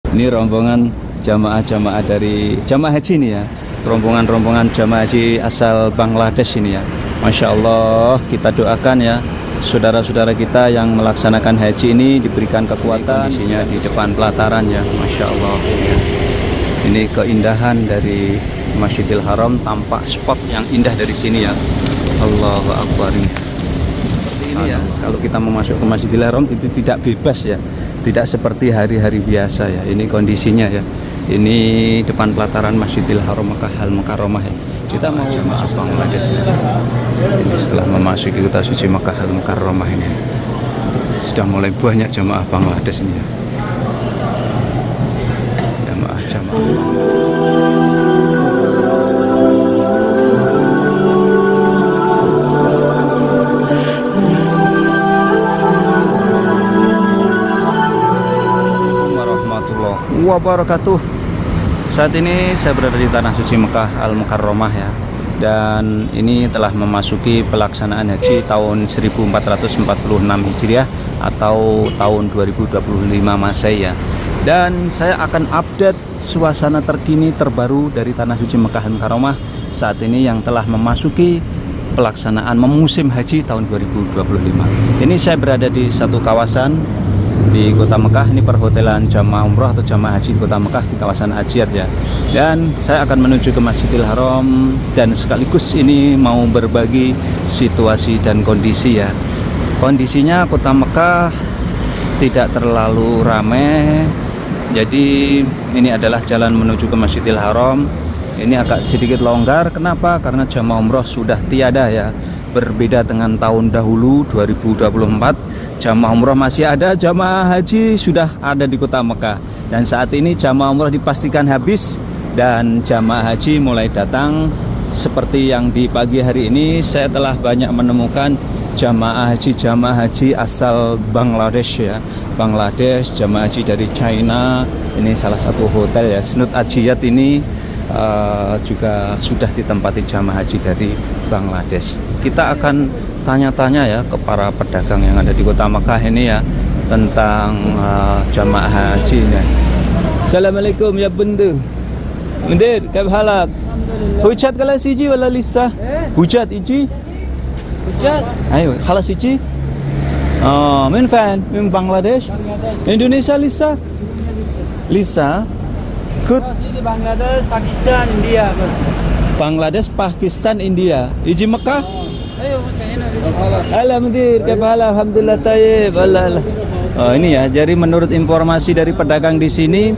Ini rombongan jamaah-jamaah dari jamaah haji ini ya. Rombongan-rombongan jamaah haji asal Bangladesh ini ya. Masya Allah, kita doakan ya saudara-saudara kita yang melaksanakan haji ini diberikan kekuatan. Kondisinya di depan pelataran ya, Masya Allah ya. Ini keindahan dari Masjidil Haram, tampak spot yang indah dari sini ya. Allahu Akbar. Seperti ini ya, kalau kita mau masuk ke Masjidil Haram itu tidak bebas ya. Tidak seperti hari-hari biasa ya. Ini kondisinya ya. Ini depan pelataran Masjidil Haram Makkah Al-Mukarramah ya. Kita mau masuk Bangladesh ya. Ini setelah memasuki kota suci Makkah Al-Mukarramah ini sudah mulai banyak jamaah Bangladesh ini ya. Jamaah-jamaah. Wabarakatuh. Saat ini saya berada di tanah suci Mekah Al-Mukarramah ya. Dan ini telah memasuki pelaksanaan haji tahun 1446 Hijriah atau tahun 2025 Masehi ya. Dan saya akan update suasana terkini terbaru dari tanah suci Mekah Al-Mukarramah saat ini yang telah memasuki pelaksanaan musim haji tahun 2025. Ini saya berada di satu kawasan di kota Mekah, ini perhotelan jamaah umrah atau jamaah haji di kota Mekah di kawasan Ajiyad ya. Dan saya akan menuju ke Masjidil Haram dan sekaligus ini mau berbagi situasi dan kondisi ya. Kondisinya kota Mekah tidak terlalu ramai. Jadi ini adalah jalan menuju ke Masjidil Haram. Ini agak sedikit longgar. Kenapa? Karena jamaah umrah sudah tiada ya. Berbeda dengan tahun dahulu 2024. Jamaah umrah masih ada, jamaah haji sudah ada di kota Mekah. Dan saat ini jamaah umrah dipastikan habis dan jamaah haji mulai datang. Seperti yang di pagi hari ini saya telah banyak menemukan jamaah haji asal Bangladesh ya. Bangladesh, jamaah haji dari China. Ini salah satu hotel ya, Snoot Ajiyad ini juga sudah ditempati jamaah haji dari Bangladesh. Kita akan tanya-tanya ya ke para pedagang yang ada di kota Mekah ini ya tentang jamaah hajinya. Assalamualaikum ya benda. Mendir, khair halak. Hujat kala siji wala lisa? Hujat iji? Hujat. Ayo, kala siji? Min fan, min Bangladesh. Indonesia lisa? Lisa. Good. Bangladesh, Pakistan, India. Bangladesh, Pakistan, India. Iji Mekah? Alhamdulillah, alhamdulillah tayyib. Oh, ini ya. Jadi menurut informasi dari pedagang di sini,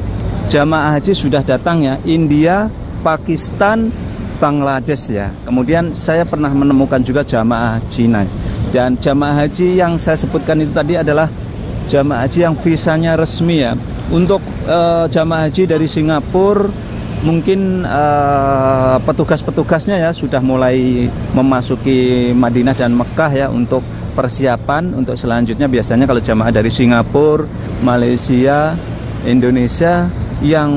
jamaah haji sudah datang ya. India, Pakistan, Bangladesh ya. Kemudian saya pernah menemukan juga jamaah Cina. Dan jamaah haji yang saya sebutkan itu tadi adalah jamaah haji yang visanya resmi ya. Untuk jamaah haji dari Singapura, mungkin petugas-petugasnya ya sudah mulai memasuki Madinah dan Mekah ya untuk persiapan untuk selanjutnya. Biasanya kalau jamaah dari Singapura, Malaysia, Indonesia yang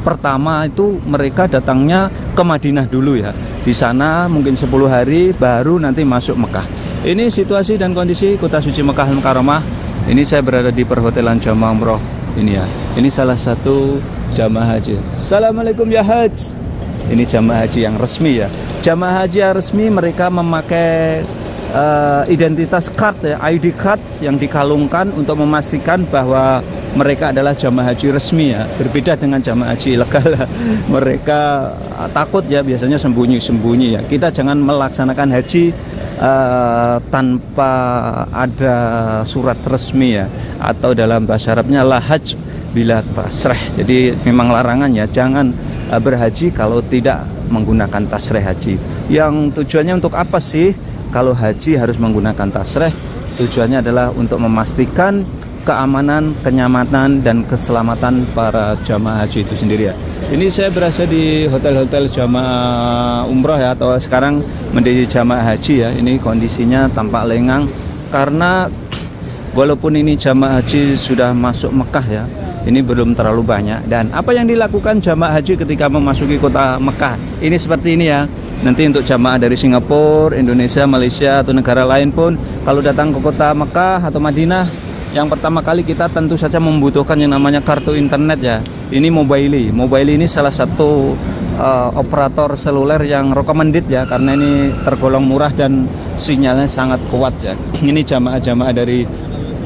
pertama itu mereka datangnya ke Madinah dulu ya. Di sana mungkin 10 hari baru nanti masuk Mekah. Ini situasi dan kondisi kota suci Mekah Al-Mukarramah. Ini saya berada di perhotelan jamaah umroh ini ya. Ini salah satu jamaah haji. Assalamualaikum ya Haj. Ini jamaah haji yang resmi ya. Jamaah haji yang resmi mereka memakai identitas card ya, ID card yang dikalungkan untuk memastikan bahwa mereka adalah jamaah haji resmi ya. Berbeda dengan jamaah haji ilegal. Mereka takut ya, biasanya sembunyi-sembunyi ya. Kita jangan melaksanakan haji tanpa ada surat resmi ya, atau dalam bahasa Arabnya la haj bila tasreh. Jadi memang larangan ya, jangan berhaji kalau tidak menggunakan tasreh haji. Yang tujuannya untuk apa sih kalau haji harus menggunakan tasreh? Tujuannya adalah untuk memastikan keamanan, kenyamanan, dan keselamatan para jamaah haji itu sendiri ya. Ini saya berasa di hotel-hotel jamaah umroh ya, atau sekarang menjadi jamaah haji ya. Ini kondisinya tampak lengang karena walaupun ini jamaah haji sudah masuk Mekah ya, ini belum terlalu banyak. Dan apa yang dilakukan jamaah haji ketika memasuki kota Mekah ini seperti ini ya. Nanti untuk jamaah dari Singapura, Indonesia, Malaysia atau negara lain pun kalau datang ke kota Mekah atau Madinah, yang pertama kali kita tentu saja membutuhkan yang namanya kartu internet ya. Ini Mobily. Mobily ini salah satu operator seluler yang recommended ya, karena ini tergolong murah dan sinyalnya sangat kuat ya. Ini jamaah-jamaah dari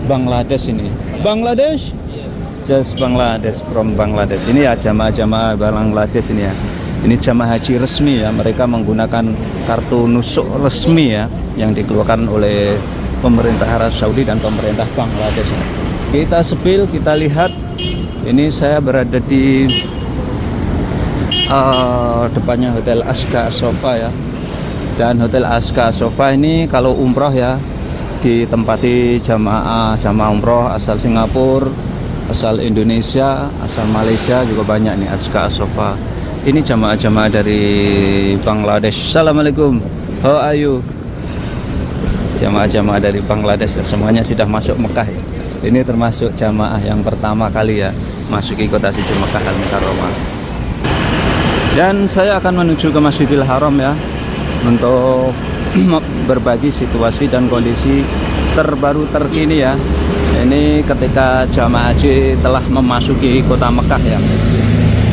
Bangladesh ini. Bangladesh? Just Bangladesh, from Bangladesh. Ini ya jamaah-jamaah Bangladesh ini ya. Ini jamaah haji resmi ya. Mereka menggunakan kartu nusuk resmi ya, yang dikeluarkan oleh pemerintah Arab Saudi dan pemerintah Bangladesh ya. Kita sepil, kita lihat. Ini saya berada di depannya Hotel Aska Sofa ya. Dan Hotel Aska Sofa ini kalau umroh ya, ditempati jamaah umroh asal Singapura, asal Indonesia, asal Malaysia juga banyak nih. Aska Sofa ini jamaah-jamaah dari Bangladesh. Assalamualaikum, how are you? Jamaah-jamaah dari Bangladesh ya, semuanya sudah masuk Mekah ya. Ini termasuk jamaah yang pertama kali ya masuki kota suci Mekah Al-Mukarramah. Dan saya akan menuju ke Masjidil Haram ya, untuk berbagi situasi dan kondisi terbaru terkini ya. Ini ketika jamaah haji telah memasuki kota Mekah ya.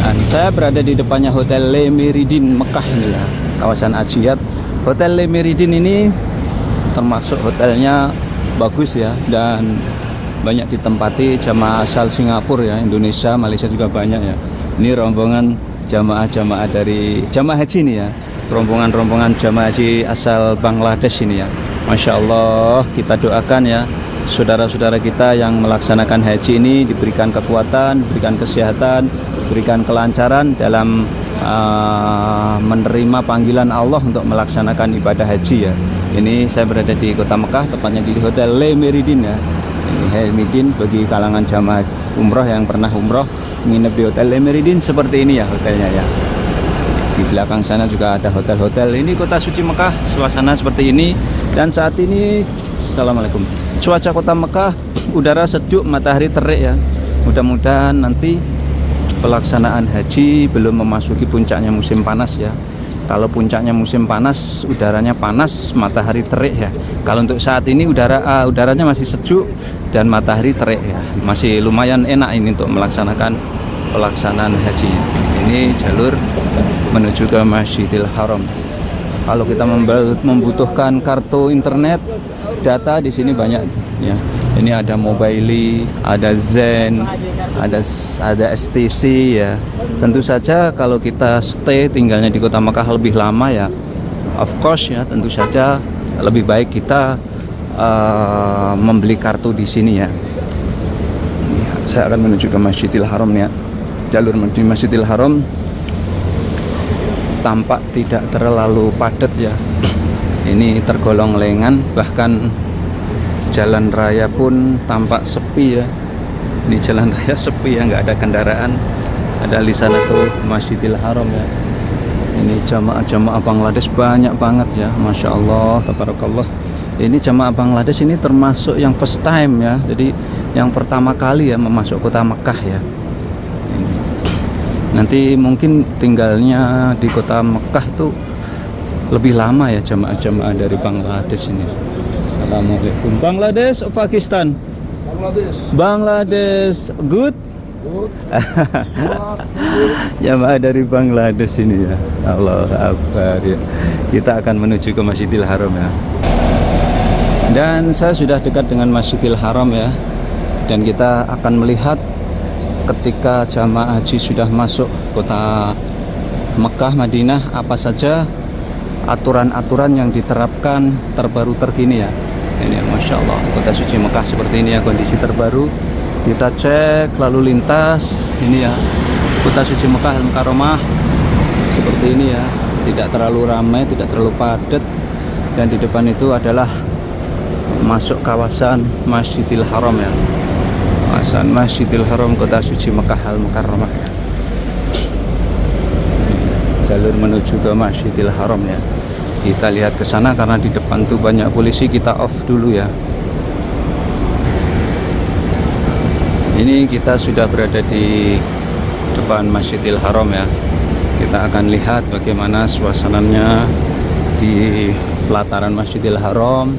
Dan saya berada di depannya Hotel Le Méridien Mekah ini ya, kawasan Hajiat. Hotel Le Méridien ini termasuk hotelnya bagus ya, dan banyak ditempati jamaah asal Singapura ya, Indonesia, Malaysia juga banyak ya. Ini rombongan jamaah-jamaah dari jamaah haji ini ya, rombongan jamaah haji asal Bangladesh ini ya. Masya Allah, kita doakan ya saudara-saudara kita yang melaksanakan haji ini diberikan kekuatan, diberikan kesehatan, diberikan kelancaran dalam menerima panggilan Allah untuk melaksanakan ibadah haji ya. Ini saya berada di kota Mekah, tepatnya di Hotel Le Méridien ya. Ini Le Méridien bagi kalangan jamaah umroh yang pernah umroh menginap di Hotel Le Méridien seperti ini ya hotelnya ya. Di belakang sana juga ada hotel-hotel. Ini kota suci Mekah, suasana seperti ini. Dan saat ini, assalamualaikum, cuaca kota Mekah, udara sejuk, matahari terik ya. Mudah-mudahan nanti pelaksanaan haji belum memasuki puncaknya musim panas ya. Kalau puncaknya musim panas, udaranya panas, matahari terik ya. Kalau untuk saat ini udaranya masih sejuk dan matahari terik ya. Masih lumayan enak ini untuk melaksanakan pelaksanaan haji. Ini jalur menuju ke Masjidil Haram. Kalau kita membutuhkan kartu internet, data di sini banyak ya. Ini ada Mobily, ada Zen, ada STC ya. Tentu saja kalau kita stay tinggalnya di kota Mekah lebih lama ya, of course ya, tentu saja lebih baik kita membeli kartu di sini ya. Saya akan menuju ke Masjidil Haram ya. Jalur menuju Masjidil Haram tampak tidak terlalu padat ya. Ini tergolong lengan, bahkan jalan raya pun tampak sepi ya. Ini jalan raya sepi ya, nggak ada kendaraan. Ada di sana tuh Masjidil Haram ya. Ini jamaah-jamaah Bangladesh banyak banget ya, Masya Allah, tabarakallah. Ini jamaah Bangladesh ini termasuk yang first time ya, jadi yang pertama kali ya memasuk kota Mekah ya. Nanti mungkin tinggalnya di kota Mekah itu lebih lama ya jamaah-jamaah dari Bangladesh ini. Assalamualaikum. Bangladesh atau Pakistan? Bangladesh. Good. Jamaah dari Bangladesh ini ya. Allah Akbar ya. Kita akan menuju ke Masjidil Haram ya. Dan saya sudah dekat dengan Masjidil Haram ya. Dan kita akan melihat ketika jamaah haji sudah masuk kota Mekah, Madinah, apa saja aturan-aturan yang diterapkan terbaru terkini ya. Ini Masya Allah, kota suci Mekah seperti ini ya, kondisi terbaru. Kita cek lalu lintas. Ini ya, kota suci Mekah Al-Mukarramah seperti ini ya, tidak terlalu ramai, tidak terlalu padat. Dan di depan itu adalah masuk kawasan Masjidil Haram ya, kawasan Masjidil Haram kota suci Mekah Al-Mukarramah ya. Jalur menuju ke Masjidil Haram ya. Kita lihat ke sana karena di depan tuh banyak polisi, kita off dulu ya. Ini kita sudah berada di depan Masjidil Haram ya. Kita akan lihat bagaimana suasananya di pelataran Masjidil Haram.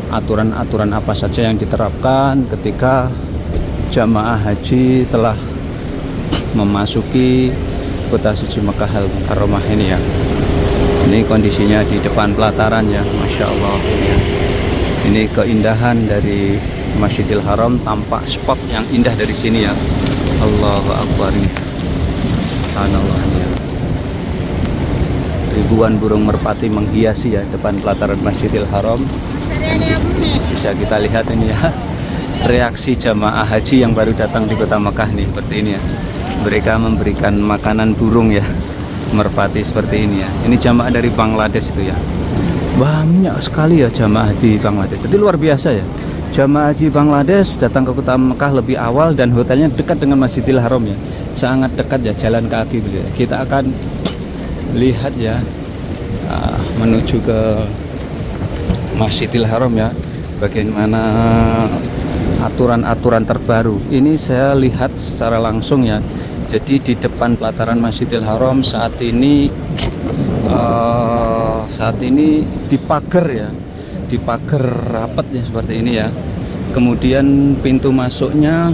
aturan-aturan apa saja yang diterapkan ketika jamaah haji telah memasuki kota suci Mekah Al-Mukarramah ini ya. Ini kondisinya di depan pelataran ya, Masya Allah ya. Ini keindahan dari Masjidil Haram, tampak spot yang indah dari sini ya. Allahu Akbar ya. Subhanallah ya. Ribuan burung merpati menghiasi ya depan pelataran Masjidil Haram. Bisa kita lihat ini ya, reaksi jamaah haji yang baru datang di kota Mekah nih seperti ini ya. Mereka memberikan makanan burung ya, merpati seperti ini ya. Ini jamaah dari Bangladesh itu ya. Banyak sekali ya jamaah haji Bangladesh. Jadi luar biasa ya. Jamaah haji Bangladesh datang ke kota Mekah lebih awal dan hotelnya dekat dengan Masjidil Haram ya. Sangat dekat ya, jalan kaki gitu ya. Kita akan lihat ya, menuju ke Masjidil Haram ya, bagaimana aturan-aturan terbaru. Ini saya lihat secara langsung ya. Jadi di depan pelataran Masjidil Haram saat ini dipagar ya, dipagar rapat ya seperti ini ya. Kemudian pintu masuknya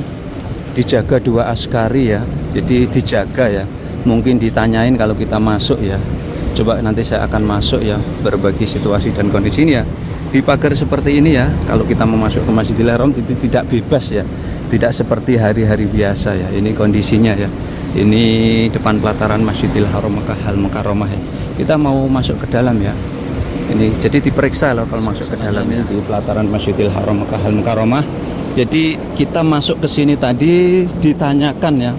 dijaga 2 askari ya, jadi dijaga ya. Mungkin ditanyain kalau kita masuk ya. Coba nanti saya akan masuk ya, berbagi situasi dan kondisi ini ya. Dipagar seperti ini ya. Kalau kita mau masuk ke Masjidil Haram tidak bebas ya, tidak seperti hari-hari biasa ya. Ini kondisinya ya. Ini depan pelataran Masjidil Haram Mekah Al-Mukarramah ya. Kita mau masuk ke dalam ya. Ini jadi diperiksa loh kalau masuk ke dalam ini di pelataran Masjidil Haram Mekah Al-Mukarramah. Jadi kita masuk ke sini tadi ditanyakan ya,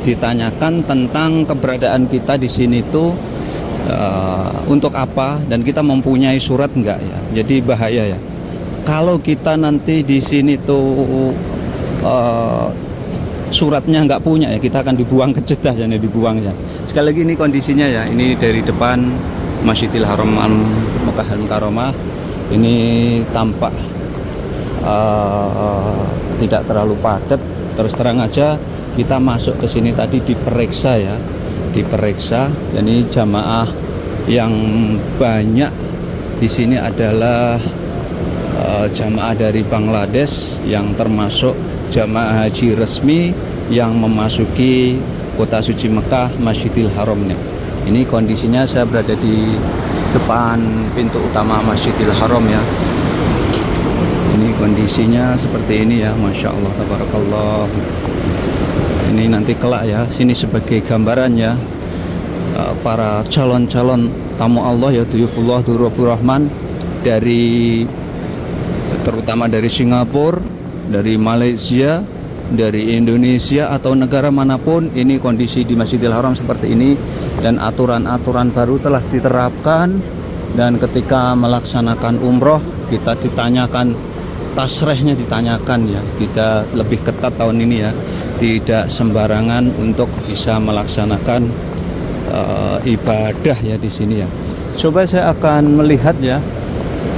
ditanyakan tentang keberadaan kita di sini tuh untuk apa dan kita mempunyai surat enggak ya. Jadi bahaya ya. Kalau kita nanti di sini tuh suratnya nggak punya ya, kita akan dibuang ke Jeddah ya, dibuang ya. Sekali lagi ini kondisinya ya. Ini dari depan Masjidil Haram Mekah Al-Mukarramah. Ini tampak tidak terlalu padat. Terus terang aja kita masuk ke sini tadi diperiksa ya, diperiksa. Ini jamaah yang banyak di sini adalah jamaah dari Bangladesh yang termasuk jamaah haji resmi yang memasuki kota suci Mekah Masjidil Haram nih. Ini kondisinya saya berada di depan pintu utama Masjidil Haram ya. Ini kondisinya seperti ini ya, Masya Allah, tabarakallah. Ini nanti kelak ya, sini sebagai gambaran ya, para calon-calon tamu Allah ya, Duyufullah Durrabur Rahman, dari terutama dari Singapura, dari Malaysia, dari Indonesia atau negara manapun. Ini kondisi di Masjidil Haram seperti ini. Dan aturan-aturan baru telah diterapkan. Dan ketika melaksanakan umroh kita ditanyakan, tasrehnya ditanyakan ya. Kita lebih ketat tahun ini ya, tidak sembarangan untuk bisa melaksanakan ibadah ya di sini ya. Coba saya akan melihat ya,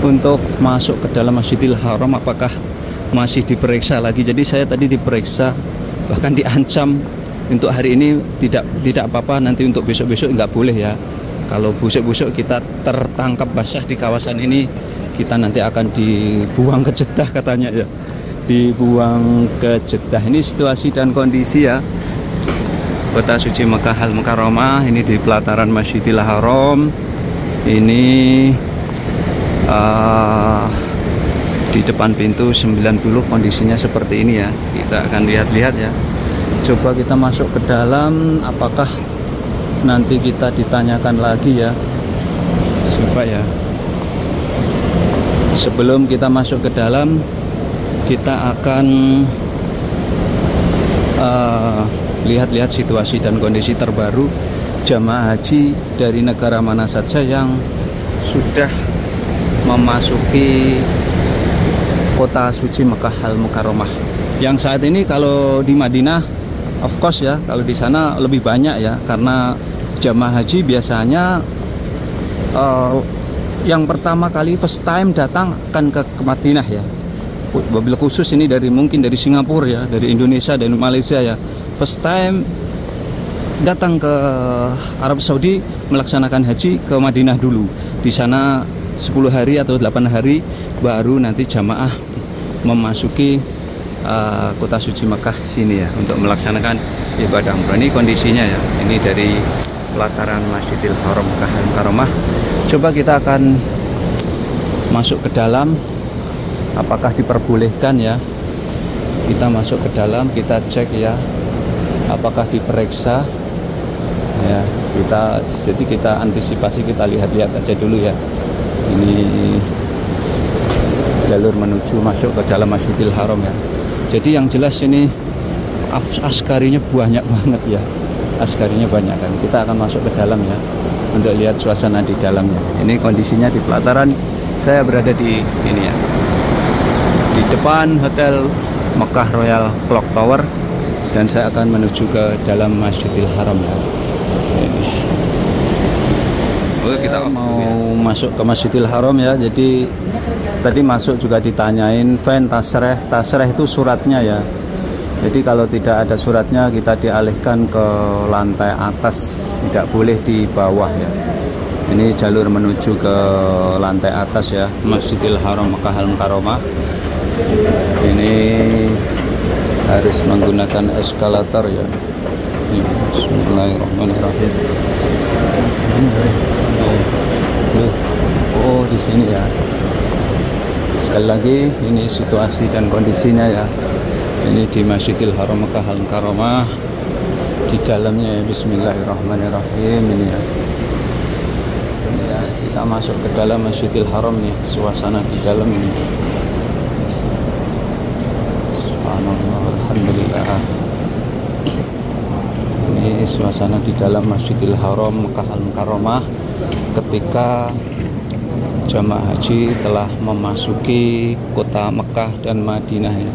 untuk masuk ke dalam Masjidil Haram apakah masih diperiksa lagi. Jadi saya tadi diperiksa, bahkan diancam untuk hari ini tidak apa-apa, nanti untuk besok-besok nggak boleh ya. Kalau besok-besok kita tertangkap basah di kawasan ini, kita nanti akan dibuang ke Jeddah katanya ya, dibuang ke Jeddah. Ini situasi dan kondisi ya kota suci Mekah Al-Mukarramah. Ini di pelataran Masjidil Haram. Ini di depan pintu 90 kondisinya seperti ini ya. Kita akan lihat-lihat ya. Coba kita masuk ke dalam, apakah nanti kita ditanyakan lagi ya. Coba ya. Sebelum kita masuk ke dalam, kita akan lihat-lihat situasi dan kondisi terbaru jamaah haji dari negara mana saja yang sudah memasuki kota suci Mekah Al-Mukarramah. Yang saat ini kalau di Madinah, of course ya, kalau di sana lebih banyak ya, karena jamaah haji biasanya yang pertama kali first time datang akan ke Madinah ya. Wabil khusus ini mungkin dari Singapura ya, dari Indonesia dan Malaysia ya. First time datang ke Arab Saudi melaksanakan haji ke Madinah dulu. Di sana 10 hari atau 8 hari baru nanti jamaah memasuki kota suci Mekah sini ya untuk melaksanakan ibadah umrah. Ini kondisinya ya. Ini dari pelataran Masjidil Haram Makkah Al-Mukarramah. Coba kita akan masuk ke dalam. Apakah diperbolehkan ya? Kita masuk ke dalam, kita cek ya. Apakah diperiksa? Ya, jadi kita antisipasi, kita lihat-lihat aja dulu ya. Ini jalur menuju masuk ke dalam Masjidil Haram ya. Jadi yang jelas ini askarinya banyak banget ya. Askarinya banyak kan. Kita akan masuk ke dalam ya untuk lihat suasana di dalamnya. Ini kondisinya di pelataran. Saya berada di ini ya. Di depan Hotel Mekah Royal Clock Tower dan saya akan menuju ke dalam Masjidil Haram ya. Ini. Oke, kita mau masuk ke Masjidil Haram ya. Jadi tadi masuk juga ditanyain fan tasreh. Tasreh itu suratnya ya. Jadi kalau tidak ada suratnya kita dialihkan ke lantai atas, tidak boleh di bawah ya. Ini jalur menuju ke lantai atas ya, Masjidil Haram Makkah Al-Mukarramah. Ini harus menggunakan eskalator ya. Bismillahirrahmanirrahim. Oh, di sini ya. Sekali lagi ini situasi dan kondisinya ya. Ini di Masjidil Haram Makkah Al-Mukarramah. Di dalamnya ya, bismillahirrahmanirrahim ini ya. Ini ya, kita masuk ke dalam Masjidil Haram nih, suasana di dalam ini. Subhanallah, alhamdulillah. Ini suasana di dalam Masjidil Haram Makkah Al-Mukarramah ketika jamaah haji telah memasuki kota Mekah dan Madinah ya.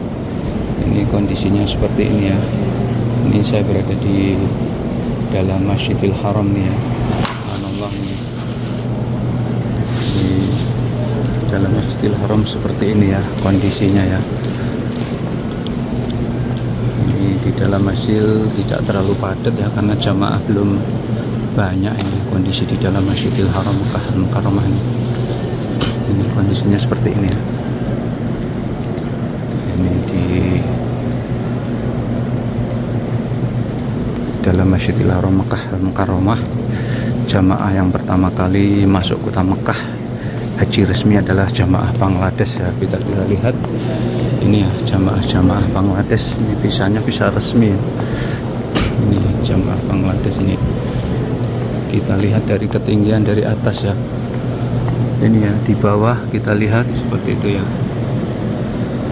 Ini kondisinya seperti ini ya. Ini saya berada di dalam Masjidil Haram nih ya. Subhanallah ini. Di dalam Masjidil Haram seperti ini ya kondisinya ya. Di dalam masjid tidak terlalu padat ya karena jamaah belum banyak ini kondisi di dalam Masjidil Haram Makkah Al-Mukarramah ini. Ini kondisinya seperti ini ya. Ini di dalam Masjidil Haram Makkah Al-Mukarramah. Jamaah yang pertama kali masuk kota Mekah haji resmi adalah jamaah Bangladesh ya. Kita bisa lihat ini ya, jamaah Bangladesh. Ini visanya visa resmi ya. Ini jamaah Bangladesh ini. Kita lihat dari ketinggian dari atas ya. Ini ya, di bawah kita lihat seperti itu ya.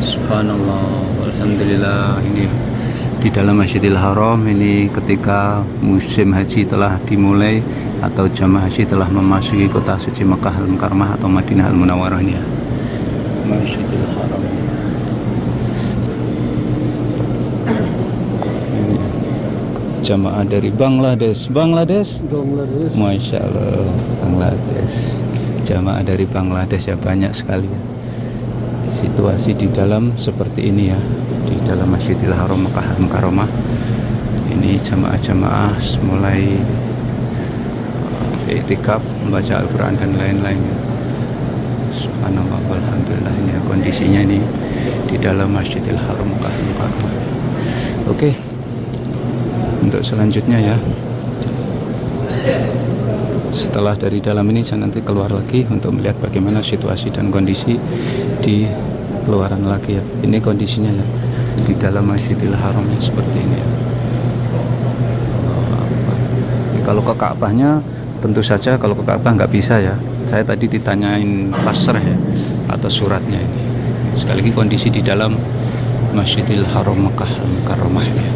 Subhanallah, alhamdulillah. Ini ya, di dalam Masjidil Haram ini ketika musim haji telah dimulai atau jamaah haji telah memasuki kota suci Mekah Al-Mukarramah atau Madinah Al-Munawwarah ini ya. Masjidil Haram ini. Ini jamaah dari Bangladesh. Masya Allah, Bangladesh. Jamaah dari Bangladesh ya, banyak sekali ya. Situasi di dalam seperti ini ya, di dalam Masjidil Haram Makkah Al-Mukarramah. Ini jamaah-jamaah mulai i'tikaf, membaca Al-Quran dan lain-lain. Subhanallah, alhamdulillah. Ini ya, kondisinya ini di dalam Masjidil Haram Makkah Al-Mukarramah. Oke, untuk selanjutnya ya, setelah dari dalam ini saya nanti keluar lagi untuk melihat bagaimana situasi dan kondisi di keluaran lagi ya. Ini kondisinya ya di dalam Masjidil Haram ya, seperti ini ya. Kalau ke Ka'bahnya tentu saja kalau ke Ka'bah nggak bisa ya. Saya tadi ditanyain pasrah ya atau suratnya ini. Sekali lagi kondisi di dalam Masjidil Haram Makkah Al-Mukarramah ya.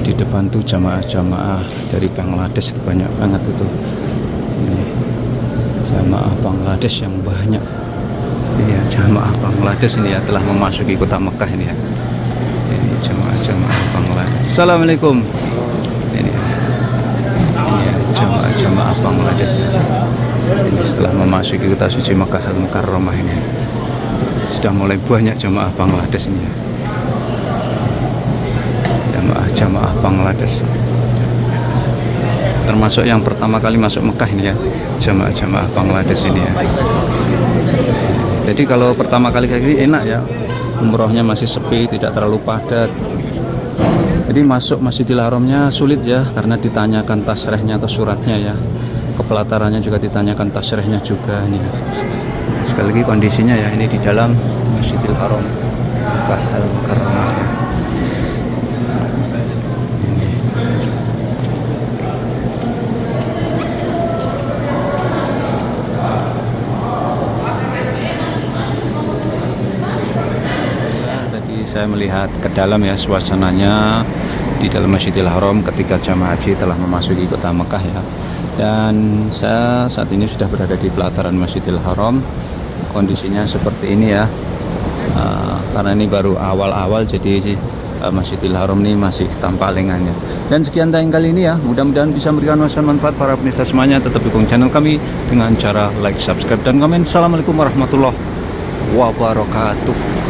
Di depan tuh jamaah-jamaah dari Bangladesh itu banyak banget itu. Ini jamaah Bangladesh yang banyak. Iya, jamaah Bangladesh ini ya telah memasuki kota Mekah ini ya. Ini jamaah Bangladesh. Assalamualaikum. Ini ya, jamaah Bangladesh ya. Ini setelah memasuki kota suci Mekah Al-Mukarramah ini sudah mulai banyak jamaah Bangladesh ini ya. jamaah Bangladesh, termasuk yang pertama kali masuk Mekah ini ya, jamaah Bangladesh ini ya. Jadi kalau pertama kali kayak gini enak ya, umrohnya masih sepi, tidak terlalu padat. Jadi masuk Masjidil Haramnya sulit ya, karena ditanyakan tasrehnya atau suratnya ya. Kepelatarannya juga ditanyakan tasrehnya juga ini. Sekali lagi kondisinya ya, ini di dalam Masjidil Haram Makkah Al-Mukarramah. Saya melihat ke dalam ya, suasananya di dalam Masjidil Haram ketika jamaah haji telah memasuki kota Mekah ya. Dan saya saat ini sudah berada di pelataran Masjidil Haram. Kondisinya seperti ini ya, karena ini baru awal-awal, jadi Masjidil Haram ini masih tanpa lengannya. Dan sekian tayang kali ini ya, mudah-mudahan bisa memberikan manfaat para pemirsa semuanya. Tetap dukung channel kami dengan cara like, subscribe, dan komen. Assalamualaikum warahmatullahi wabarakatuh.